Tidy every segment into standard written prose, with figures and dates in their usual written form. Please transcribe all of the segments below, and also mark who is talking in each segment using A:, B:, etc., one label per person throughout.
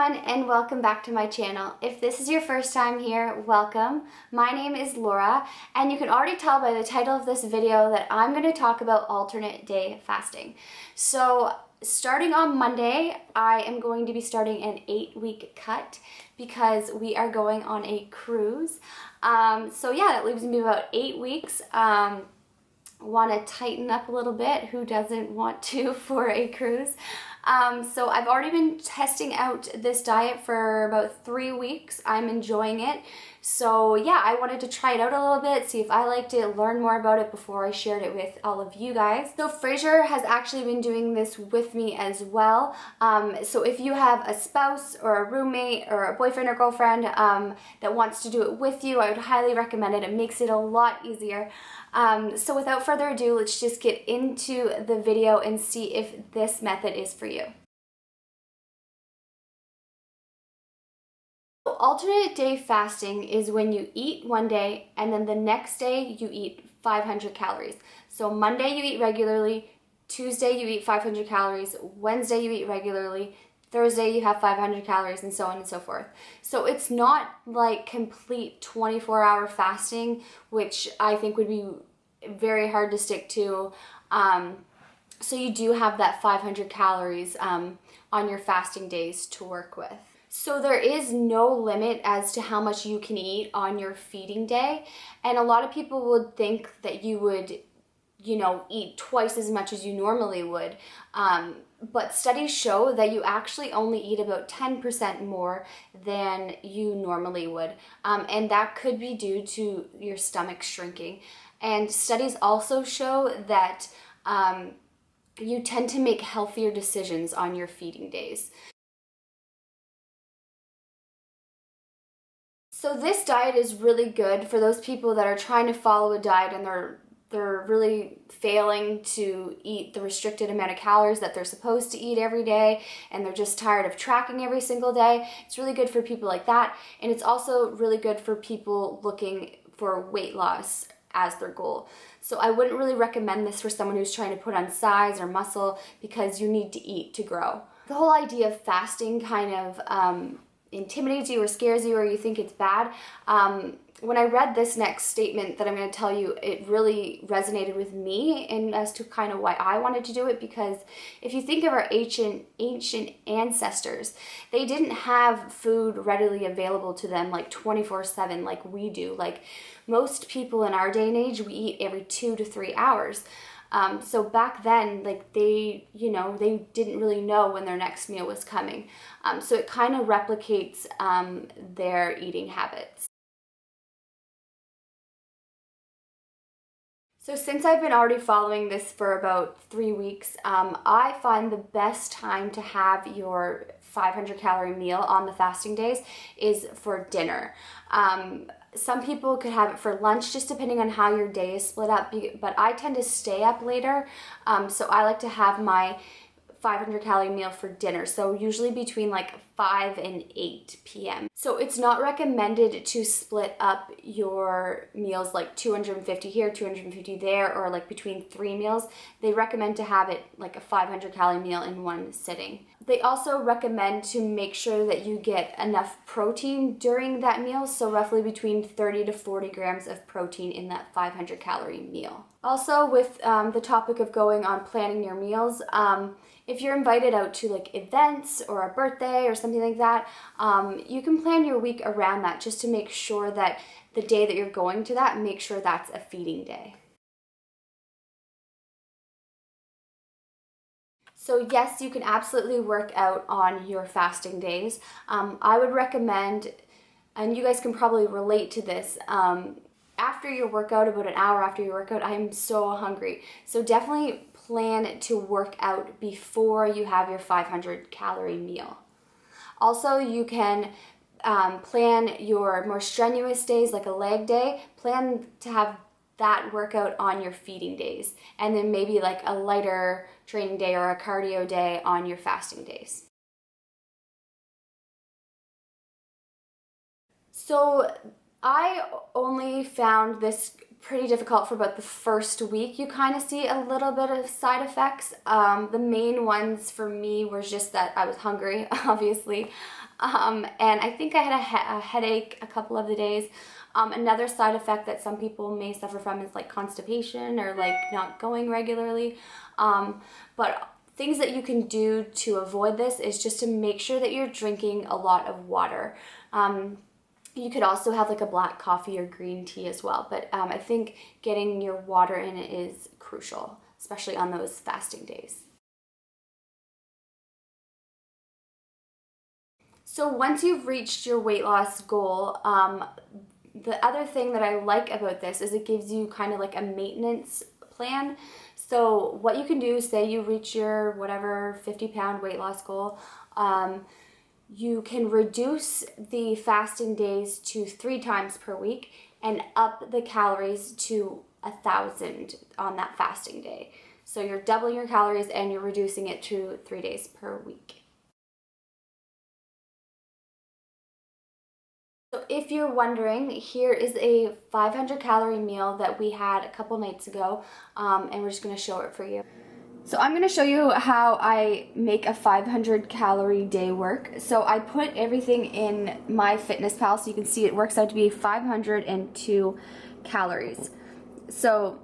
A: everyone, and welcome back to my channel. If this is your first time here, welcome. My name is Laura, and you can already tell by the title of this video that I'm going to talk about alternate day fasting. So starting on Monday, I am going to be starting an 8-week cut because we are going on a cruise. So yeah, that leaves me about 8 weeks. Want to tighten up a little bit. Who doesn't want to for a cruise? So I've already been testing out this diet for about 3 weeks. I'm enjoying it. So yeah, I wanted to try it out a little bit, see if I liked it, learn more about it before I shared it with all of you guys. So Fraser has actually been doing this with me as well. So if you have a spouse or a roommate or a boyfriend or girlfriend that wants to do it with you, I would highly recommend it. It makes it a lot easier. So without further ado, let's just get into the video and see if this method is for you. Alternate day fasting is when you eat one day and then the next day you eat 500 calories. So Monday you eat regularly, Tuesday you eat 500 calories, Wednesday you eat regularly, Thursday you have 500 calories, and so on and so forth. So it's not like complete 24-hour fasting, which I think would be very hard to stick to. So you do have that 500 calories on your fasting days to work with. So there is no limit as to how much you can eat on your feeding day. And a lot of people would think that you would, eat twice as much as you normally would. But studies show that you actually only eat about 10% more than you normally would. And that could be due to your stomach shrinking. And studies also show that you tend to make healthier decisions on your feeding days. So this diet is really good for those people that are trying to follow a diet and they're really failing to eat the restricted amount of calories that they're supposed to eat every day, and they're just tired of tracking every single day. It's really good for people like that, and it's also really good for people looking for weight loss as their goal. So I wouldn't really recommend this for someone who's trying to put on size or muscle, because you need to eat to grow. The whole idea of fasting kind of intimidates you or scares you, or you think it's bad. When I read this next statement that I'm going to tell you, it really resonated with me and as to kind of why I wanted to do it, because if you think of our ancient ancestors, they didn't have food readily available to them like 24/7 like we do. Like most people in our day and age, we eat every 2 to 3 hours. So back then, like they didn't really know when their next meal was coming. So it kind of replicates their eating habits. So since I've been already following this for about 3 weeks, I find the best time to have your 500 calorie meal on the fasting days is for dinner. Some people could have it for lunch, just depending on how your day is split up, but I tend to stay up later, so I like to have my 500 calorie meal for dinner, so usually between like 5 and 8 p.m. So it's not recommended to split up your meals like 250 here, 250 there, or like between 3 meals. They recommend to have it like a 500 calorie meal in one sitting. They also recommend to make sure that you get enough protein during that meal, so roughly between 30 to 40 grams of protein in that 500 calorie meal. Also, with the topic of going on planning your meals, if you're invited out to like events or a birthday or something like that, you can plan your week around that, just to make sure that the day that you're going to that, make sure that's a feeding day. So yes, you can absolutely work out on your fasting days. I would recommend, and you guys can probably relate to this, after your workout, about an hour after your workout, I'm so hungry. So definitely plan to work out before you have your 500 calorie meal. Also, you can plan your more strenuous days, like a leg day, plan to have that workout on your feeding days, and then maybe like a lighter training day or a cardio day on your fasting days. So I only found this pretty difficult for about the first week. You kind of see a little bit of side effects. The main ones for me were just that I was hungry, obviously. And I think I had a headache a couple of the days. Another side effect that some people may suffer from is like constipation or like not going regularly. But things that you can do to avoid this is just to make sure that you're drinking a lot of water. You could also have like a black coffee or green tea as well, but I think getting your water in is crucial, especially on those fasting days. So once you've reached your weight loss goal, the other thing that I like about this is it gives you kind of like a maintenance plan. So what you can do, say you reach your whatever 50-pound weight loss goal, you can reduce the fasting days to 3 times per week and up the calories to 1,000 on that fasting day. So you're doubling your calories and you're reducing it to 3 days per week. So if you're wondering, here is a 500 calorie meal that we had a couple nights ago, and we're just going to show it for you. So I'm going to show you how I make a 500 calorie day work. So I put everything in MyFitnessPal, so you can see it works out to be 502 calories. So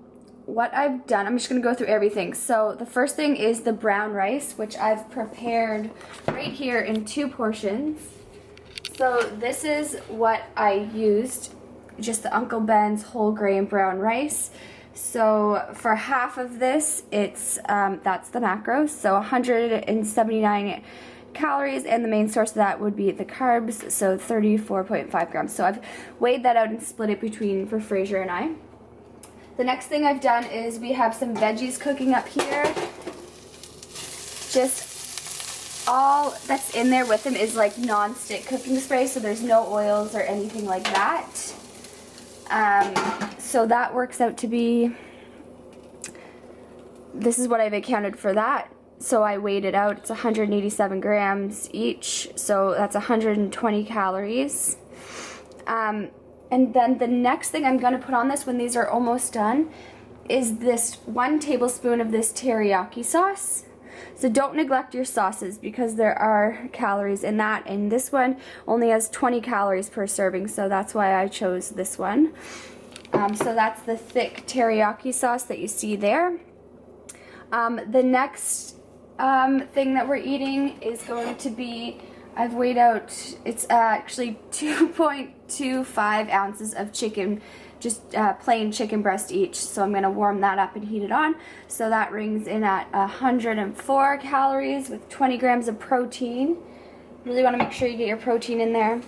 A: what I've done, I'm just going to go through everything. So the first thing is the brown rice, which I've prepared right here in 2 portions. So this is what I used, just the Uncle Ben's whole grain brown rice. So for half of this, it's that's the macros, so 179 calories, and the main source of that would be the carbs, so 34.5 grams. So I've weighed that out and split it between for Fraser and I. The next thing I've done is we have some veggies cooking up here. Just all that's in there with them is like non-stick cooking spray, so there's no oils or anything like that. So that works out to be, this is what I've accounted for that. So I weighed it out, it's 187 grams each, so that's 120 calories. And then the next thing I'm going to put on this when these are almost done is this 1 tablespoon of this teriyaki sauce. So don't neglect your sauces because there are calories in that, and this one only has 20 calories per serving, so that's why I chose this one. So that's the thick teriyaki sauce that you see there. The next thing that we're eating is going to be, I've weighed out, it's actually 2.25 ounces of chicken, just plain chicken breast each. So I'm going to warm that up and heat it on. So that rings in at 104 calories with 20 grams of protein. Really want to make sure you get your protein in there.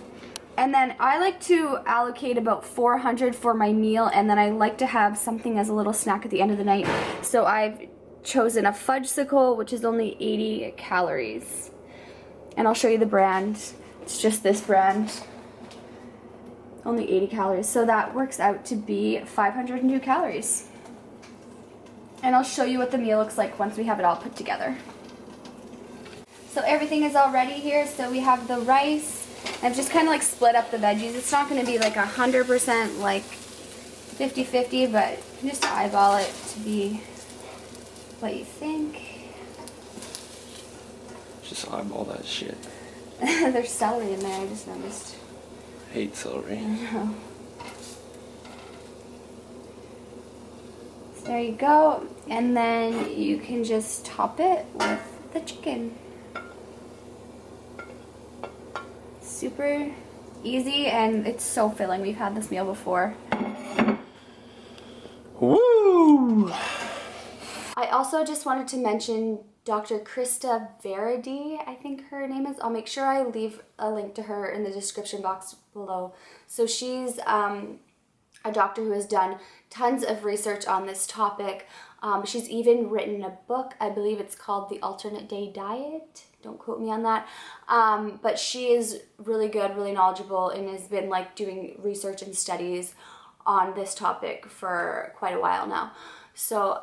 A: And then I like to allocate about 400 for my meal, and then I like to have something as a little snack at the end of the night. So I've chosen a fudgesicle, which is only 80 calories. And I'll show you the brand. It's just this brand. Only 80 calories. So that works out to be 502 calories. And I'll show you what the meal looks like once we have it all put together. So everything is all ready here. So we have the rice. I've just kind of like split up the veggies. It's not going to be like 100% like 50-50, but just eyeball it to be what you think.
B: Just eyeball that shit.
A: There's celery in there, I just noticed.
B: Hate celery.
A: I know. So there you go. And then you can just top it with the chicken. Super easy, and it's so filling. We've had this meal before.
B: Woo!
A: I also just wanted to mention Dr. Krista Verity, I think her name is. I'll make sure I leave a link to her in the description box below. So she's a doctor who has done tons of research on this topic. She's even written a book. I believe it's called The Alternate Day Diet. Don't quote me on that. But she is really good, really knowledgeable, and has been like doing research and studies on this topic for quite a while now. So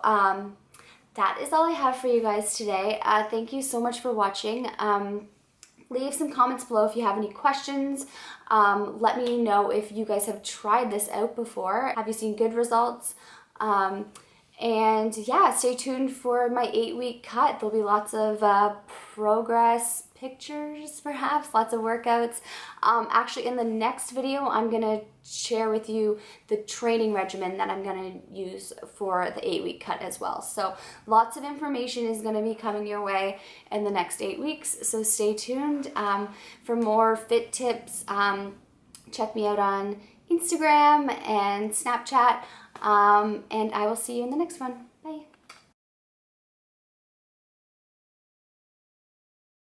A: that is all I have for you guys today. Thank you so much for watching. Leave some comments below if you have any questions. Let me know if you guys have tried this out before. Have you seen good results? And yeah, stay tuned for my 8-week cut. There'll be lots of progress pictures, perhaps, lots of workouts. Actually, in the next video, I'm gonna share with you the training regimen that I'm gonna use for the 8-week cut as well. So lots of information is gonna be coming your way in the next 8 weeks. So stay tuned for more fit tips. Check me out on Instagram and Snapchat. And I will see you in the next one.